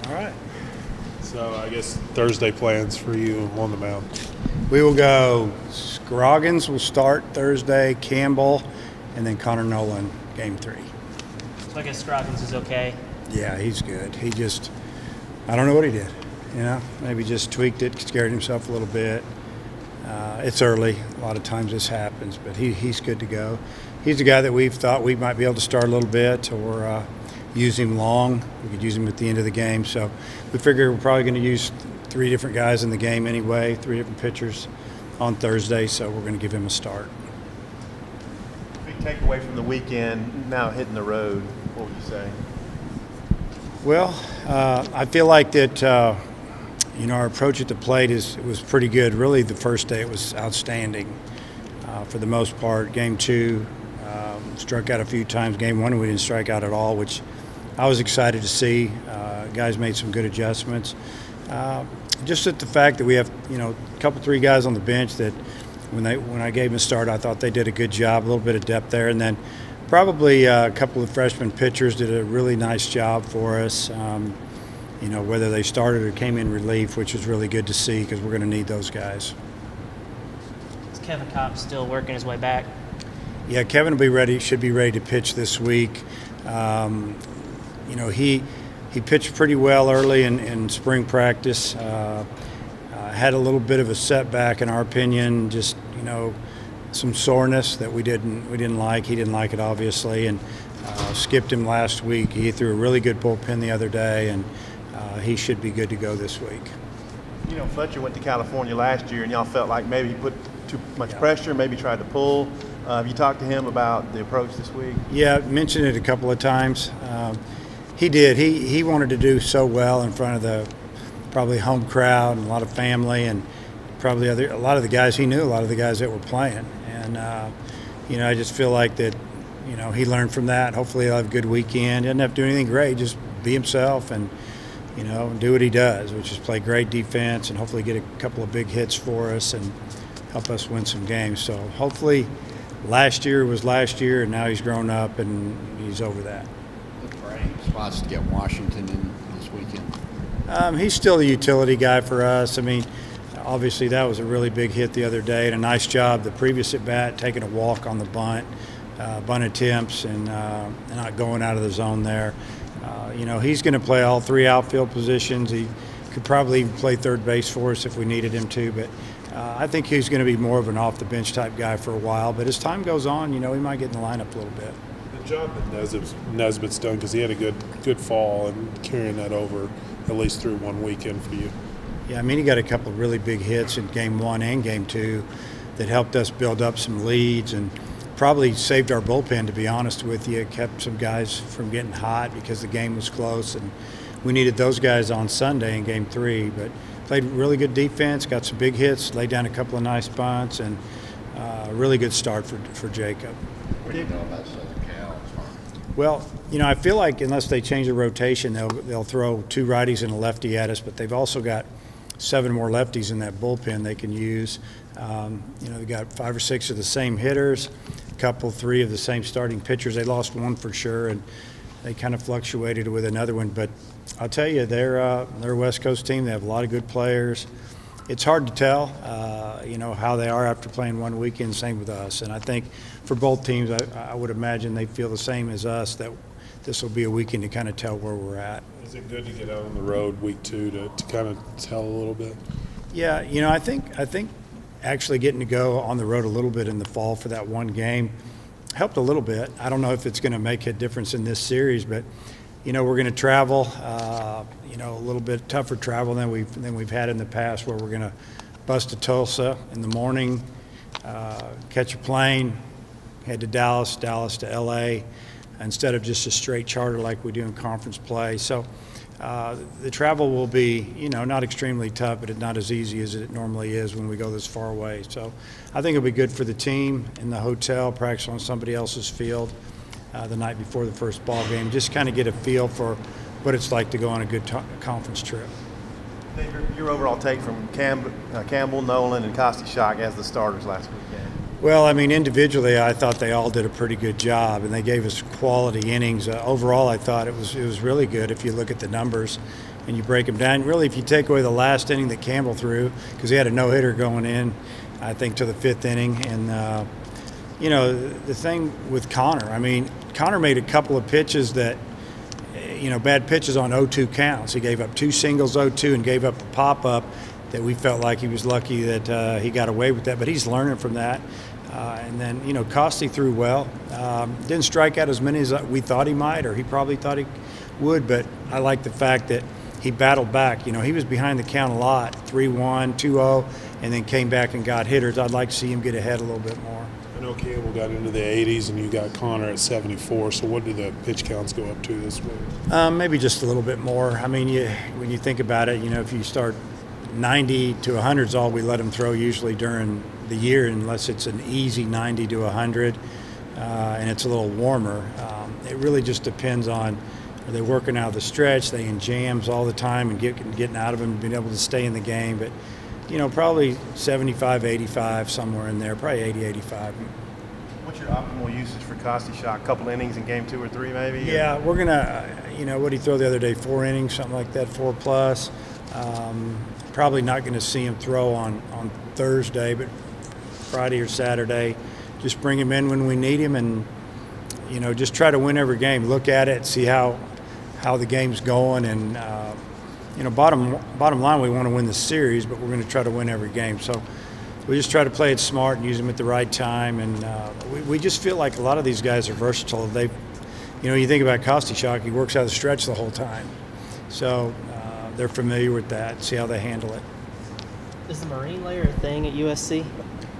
All right. So I guess Thursday plans for you on the mound. We will go Scroggins will start Thursday, Campbell, and then Connor Nolan, game 3. So I guess Scroggins is okay. Yeah, he's good. He just, I don't know what he did. Maybe just tweaked it, scared himself a little bit. It's early. A lot of times this happens, but he's good to go. He's the guy that we've thought we might be able to start a little bit or use him long. We could use him at the end of the game. So we figure we're probably going to use 3 different guys in the game anyway, 3 different pitchers on Thursday, so we're going to give him a start. Big takeaway from the weekend, now hitting the road, what would you say? Well, I feel like that, our approach at the plate was pretty good. Really, the first day it was outstanding for the most part. Game 2, struck out a few times. Game 1, we didn't strike out at all, which I was excited to see. Guys made some good adjustments. Just at the fact that we have, a couple, 3 guys on the bench that when I gave them a start, I thought they did a good job, a little bit of depth there. And then probably a couple of freshman pitchers did a really nice job for us, whether they started or came in relief, which was really good to see because we're going to need those guys. Is Kevin Kopp still working his way back? Yeah, Kevin should be ready to pitch this week. He pitched pretty well early in spring practice. Had a little bit of a setback in our opinion, just some soreness that we didn't like. He didn't like it obviously, and skipped him last week. He threw a really good bullpen the other day, and he should be good to go this week. Fletcher went to California last year, and y'all felt like maybe he put too much pressure, maybe tried to pull. Have you talked to him about the approach this week? Yeah, I mentioned it a couple of times. He did. He wanted to do so well in front of the probably home crowd and a lot of family and probably a lot of the guys he knew, a lot of the guys that were playing. And, I just feel like that, he learned from that. Hopefully he'll have a good weekend. He doesn't have to do anything great, just be himself and, do what he does, which is play great defense and hopefully get a couple of big hits for us and help us win some games. So hopefully last year was last year, and now he's grown up and he's over that. Look for any spots to get Washington in this weekend. He's still the utility guy for us. I mean, obviously that was a really big hit the other day and a nice job the previous at bat, taking a walk on the bunt attempts and not going out of the zone there. He's going to play all 3 outfield positions. He could probably even play third base for us if we needed him to, but I think he's going to be more of an off-the-bench type guy for a while. But as time goes on, he might get in the lineup a little bit. The job that Nesbitt's done, because he had a good fall and carrying that over at least through one weekend for you. Yeah, I mean, he got a couple of really big hits in Game 1 and Game 2 that helped us build up some leads and probably saved our bullpen, to be honest with you. It kept some guys from getting hot because the game was close, and we needed those guys on Sunday in Game 3. But played really good defense, got some big hits, laid down a couple of nice bunts, and a really good start for Jacob. What do you know about Southern Cal? Well, I feel like unless they change the rotation, they'll throw 2 righties and a lefty at us, but they've also got 7 more lefties in that bullpen they can use. They've got 5 or 6 of the same hitters, a couple, 3 of the same starting pitchers. They lost one for sure, and they kind of fluctuated with another one. But I'll tell you, they're a West Coast team. They have a lot of good players. It's hard to tell, how they are after playing one weekend. Same with us. And I think for both teams, I would imagine they feel the same as us, that this will be a weekend to kind of tell where we're at. Is it good to get out on the road week 2 to kind of tell a little bit? Yeah, I think actually getting to go on the road a little bit in the fall for that one game helped a little bit. I don't know if it's going to make a difference in this series, but we're going to travel, a little bit tougher travel than we've had in the past, where we're going to bust to Tulsa in the morning, catch a plane, head to Dallas to LA, instead of just a straight charter like we do in conference play. So the travel will be, not extremely tough, but not as easy as it normally is when we go this far away. So I think it'll be good for the team in the hotel, practice on somebody else's field the night before the first ball game. Just kind of get a feel for what it's like to go on a good conference trip. Dave, your overall take from Campbell, Nolan, and Kostichak as the starters last weekend? Well, I mean, individually, I thought they all did a pretty good job, and they gave us quality innings. Overall, I thought it was really good if you look at the numbers and you break them down. Really, if you take away the last inning that Campbell threw, because he had a no-hitter going in, I think, to the 5th inning. And, you know, the thing with Connor, I mean, Connor made a couple of pitches that, you know, bad pitches on 0-2 counts. He gave up 2 singles 0-2 and gave up a pop-up that we felt like he was lucky that he got away with that. But he's learning from that. And then, you know, Costi threw well. Didn't strike out as many as we thought he might, or he probably thought he would. But I like the fact that he battled back. You know, he was behind the count a lot, 3-1, 2-0, and then came back and got hitters. I'd like to see him get ahead a little bit more. I know Campbell got into the 80s, and you got Connor at 74. So what do the pitch counts go up to this week? Maybe just a little bit more. I mean, when you think about it, you know, if you start 90 to 100 is all we let them throw usually during the year, unless it's an easy 90 to 100 and it's a little warmer. It really just depends on, are they working out of the stretch, they in jams all the time and getting out of them, being able to stay in the game. But, you know, probably 75, 85, somewhere in there, probably 80, 85. What's your optimal usage for Costi shot? A couple innings in game 2 or 3 maybe? Yeah, we're going to, you know, what did he throw the other day? 4 innings, something like that, 4+. Probably not going to see him throw on Thursday, but Friday or Saturday. Just bring him in when we need him, and, you know, just try to win every game. Look at it, see how the game's going, and, you know, bottom line, we want to win the series, but we're going to try to win every game. So we just try to play it smart and use them at the right time, and we just feel like a lot of these guys are versatile. You know, you think about Kostichak, he works out of the stretch the whole time. So they're familiar with that, see how they handle it. Is the marine layer a thing at USC?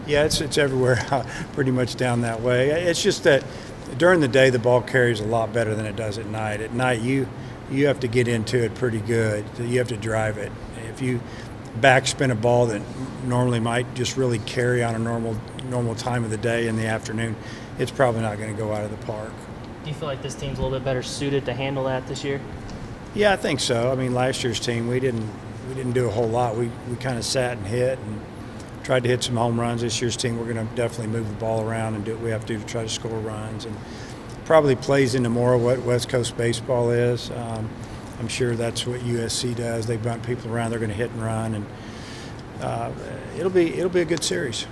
Yeah, it's everywhere, pretty much down that way. It's just that during the day, the ball carries a lot better than it does at night. At night, you have to get into it pretty good. You have to drive it. If you backspin a ball that normally might just really carry on a normal time of the day in the afternoon, it's probably not going to go out of the park. Do you feel like this team's a little bit better suited to handle that this year? Yeah, I think so. I mean, last year's team, we didn't do a whole lot. We kind of sat and hit and tried to hit some home runs. This year's team, we're going to definitely move the ball around and do what we have to do to try to score runs, and probably plays into more of what West Coast baseball is. I'm sure that's what USC does. They bunt people around. They're going to hit and run, and it'll be a good series.